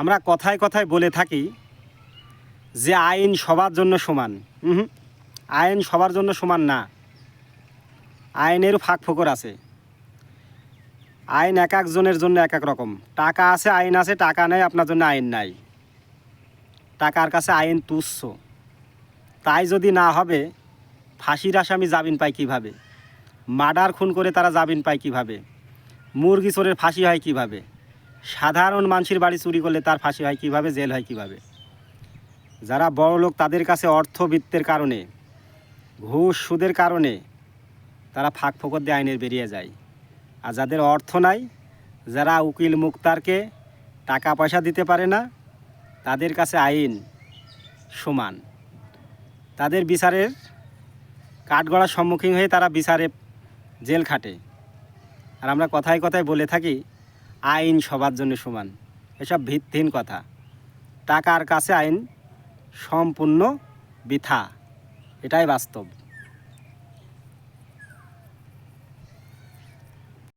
আমরা কথায় কথায় বলে থাকি যে আইন সবার জন্য সমান। আইন সবার জন্য সমান না, আইনের ফাঁক ফোকর আছে। আইন এক একজনের জন্য এক এক রকম। টাকা আছে আইন আছে, টাকা নেই আপনার জন্য আইন নাই। টাকার কাছে আইন তুচ্ছ। তাই যদি না হবে, ফাঁসির আসামি জামিন পায় কীভাবে? মার্ডার খুন করে তারা জামিন পায় কীভাবে? মুরগি চোরের ফাঁসি হয় কীভাবে? সাধারণ মানুষের বাড়ি চুরি করলে তার ফাঁসি হয় কীভাবে? জেল হয় কীভাবে? যারা বড় লোক তাদের কাছে অর্থবিত্তের কারণে, ঘুষ সুদের কারণে তারা ফাঁক ফোকর দিয়ে আইনের বেরিয়ে যায়। আর যাদের অর্থ নাই, যারা উকিল মুক্তারকে টাকা পয়সা দিতে পারে না, তাদের কাছে আইন সমান। তাদের বিচারের কাঠগড়ার সম্মুখীন হয়ে তারা বিচারে জেল খাটে। আর আমরা কথায় কথায় বলে থাকি আইন সবার জন্য সমান। এসব ভিত্তিহীন কথা। টাকার কাছে আইন সম্পূর্ণ বৃথা, এটাই বাস্তব।